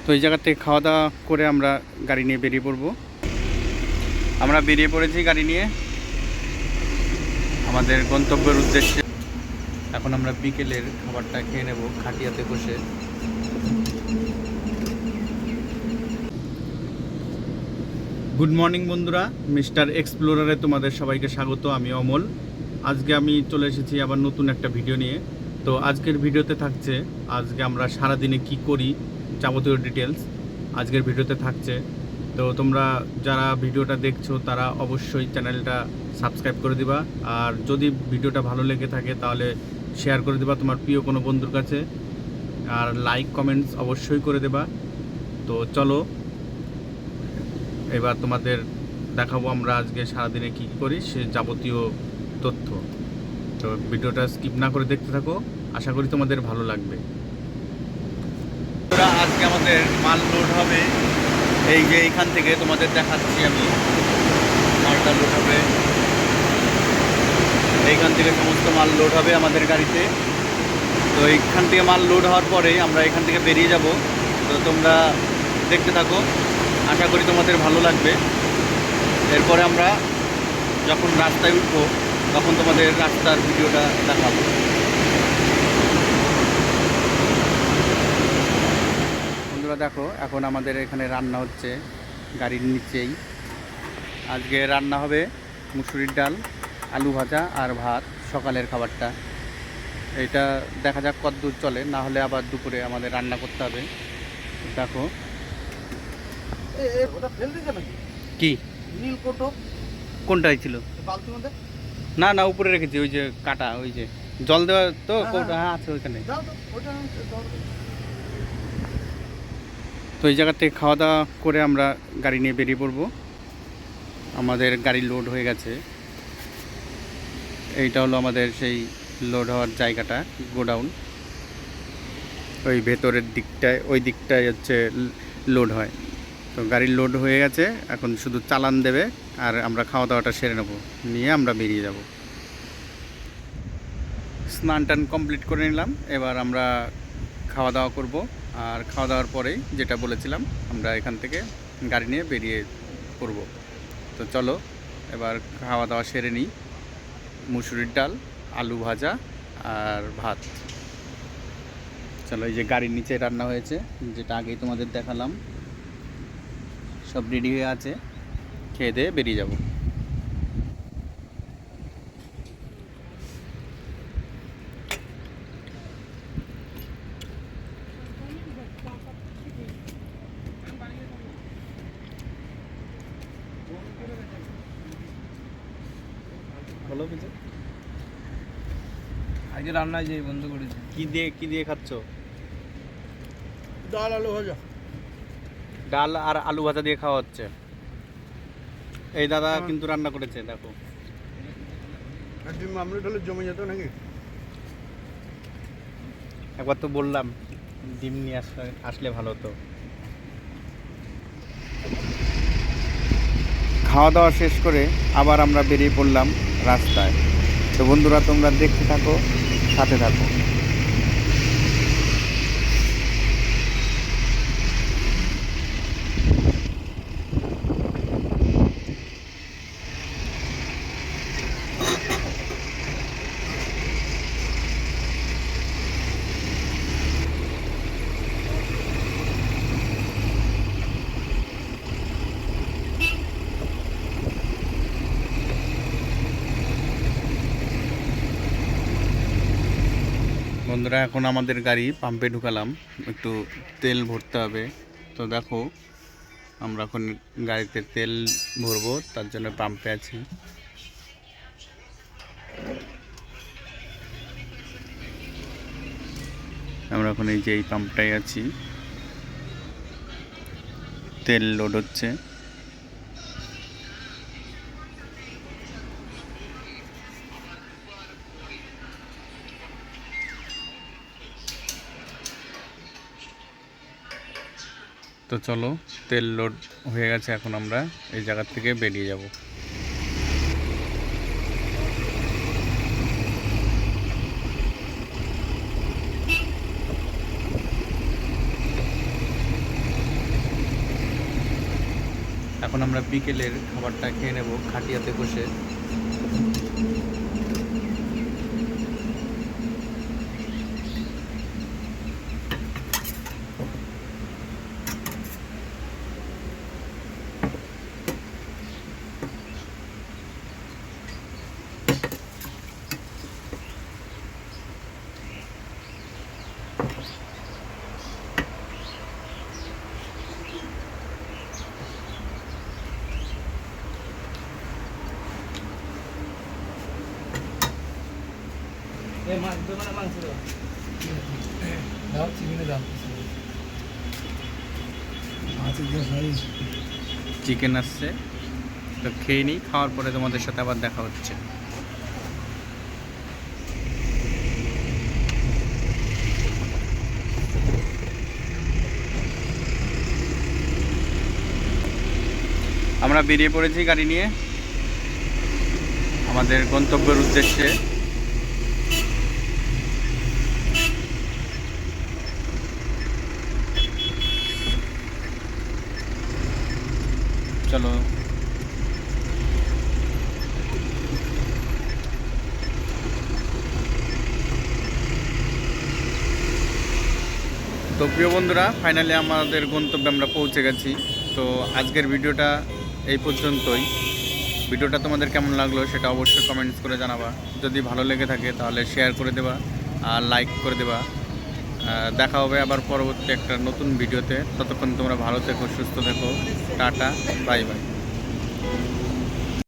তো এই জায়গা থেকে খাওয়া দাওয়া করে আমরা গাড়ি নিয়ে বেরিয়ে পড়ব। আমরা বেরিয়ে পড়েছি গাড়ি নিয়ে আমাদের গন্তব্যের উদ্দেশ্যে। এখন আমরা বিকেলের খাবারটা খেয়ে নেব খাটিয়াতে বসে। গুড মর্নিং বন্ধুরা, মিস্টার এক্সপ্লোরারে তোমাদের সবাইকে স্বাগত। আমি অমল। আজকে আমি চলে এসেছি আবার নতুন একটা ভিডিও নিয়ে। তো আজকের ভিডিওতে থাকছে আজকে আমরা সারাদিনে কি করি যাবতীয় ডিটেলস আজকের ভিডিওতে থাকছে। তো তোমরা যারা ভিডিওটা দেখছো তারা অবশ্যই চ্যানেলটা সাবস্ক্রাইব করে দিবা, আর যদি ভিডিওটা ভালো লেগে থাকে তাহলে শেয়ার করে দিবা তোমার প্রিয় কোনো বন্ধুর কাছে, আর লাইক কমেন্টস অবশ্যই করে দেবা। তো চলো এবার তোমাদের দেখাবো আমরা আজকে সারাদিনে কী করি সে যাবতীয় তথ্য। তো ভিডিওটা স্কিপ না করে দেখতে থাকো, আশা করি তোমাদের ভালো লাগবে। আজকে আমাদের মাল লোড হবে, এই যে এইখান থেকে তোমাদের দেখাচ্ছি আমি। মালটা লোড হবে এইখান থেকে, সমস্ত মাল লোড হবে আমাদের গাড়িতে। তো এইখান থেকে মাল লোড হওয়ার পরে আমরা এখান থেকে বেরিয়ে যাব। তো তোমরা দেখতে থাকো, আশা করি তোমাদের ভালো লাগবে। এরপরে আমরা যখন রাস্তায় উঠবো তখন তোমাদের রাস্তার ভিডিওটা দেখাবো। বন্ধুরা দেখো, এখন আমাদের এখানে রান্না হচ্ছে গাড়ির নিচেই। আজকে রান্না হবে মুসুরির ডাল, আলু ভাজা আর ভাত, সকালের খাবারটা। এটা দেখা যাক কতদূর চলে, না হলে আবার দুপুরে আমাদের রান্না করতে হবে। দেখো কি কোনটাই ছিল, না না উপরে রেখেছি, ওই যে কাটা, ওই যে জল দেওয়া তো কৌটা আছে ওইখানে। তো এই জায়গা থেকে খাওয়া দাওয়া করে আমরা গাড়ি নিয়ে বেরিয়ে পড়বো। আমাদের গাড়ি লোড হয়ে গেছে। এইটা হলো আমাদের সেই লোড হওয়ার জায়গাটা, গোডাউন। ওই ভেতরের দিকটায়, ওই দিকটায় হচ্ছে লোড হয়। তো গাড়ি লোড হয়ে গেছে, এখন শুধু চালান দেবে আর আমরা খাওয়া দাওয়াটা সেরে নেব, নিয়ে আমরা বেরিয়ে যাব। স্নান টান কমপ্লিট করে নিলাম, এবার আমরা খাওয়া দাওয়া করব। আর খাওয়া দাওয়ার পরেই যেটা বলেছিলাম আমরা এখান থেকে গাড়ি নিয়ে বেরিয়ে পড়ব। তো চলো এবার খাওয়া দাওয়া সেরে নিই। মুসুরির ডাল, আলু ভাজা আর ভাত। চলো, এই যে গাড়ির নিচে রান্না হয়েছে, যেটা আগেই তোমাদের দেখালাম, সব রেডি হয়ে আছে। খেয়ে দিয়ে বেরিয়ে যাব। বলো কিছু। আজকে রান্না যে বন্ধ করেছে। কি দিয়ে খাচ্ছ? ডাল আলু ভাজা। ডাল আর আলু ভাজা দিয়ে খাওয়া হচ্ছে। এই দাদা কিন্তু রান্না করেছে, দেখো। ডিম আমলেট হলে জমে যেত নাকি? একবার তো বললাম ডিম নিয়ে আসলে ভালো হতো। খাওয়া দাওয়া শেষ করে আবার আমরা বেরিয়ে পড়লাম রাস্তায়। তো বন্ধুরা তোমরা দেখতে থাকো, সাথে থাকো। বন্ধুরা এখন আমাদের গাড়ি পাম্পে ঢুকালাম, একটু তেল ভরতে হবে। তো দেখো আমরা এখন গাড়িতে তেল ভরবো, তার জন্য পাম্পে আছি। আমরা এখন এই যে এই পাম্পটাই আছি, তেল লোড হচ্ছে। তো চলো, তেল লোড হয়ে গেছে, এখন আমরা এই জায়গা থেকে বেরিয়ে যাব। এখন আমরা বিকেলের খাবারটা খেয়ে নেব খাটিয়াতে বসে। চিকেন আসছে, তো খেয়ে নিই, খাওয়ার পরে তোমাদের সাথে আবার দেখা হচ্ছে। আমরা বেরিয়ে পড়েছি গাড়ি নিয়ে আমাদের গন্তব্যের উদ্দেশ্যে। চলো। তো প্রিয় বন্ধুরা, ফাইনালি আমাদের গন্তব্যে আমরা পৌঁছে গেছি। তো আজকের ভিডিওটা এই পর্যন্তই। ভিডিওটা তোমাদের কেমন লাগলো সেটা অবশ্যই কমেন্টস করে জানাবা। যদি ভালো লেগে থাকে তাহলে শেয়ার করে দেবা আর লাইক করে দেবা। দেখা হবে আবার পরবর্তী একটা নতুন ভিডিওতে। ততক্ষণ তোমরা ভালো থেকো, সুস্থ থেকো। Tata, bye bye.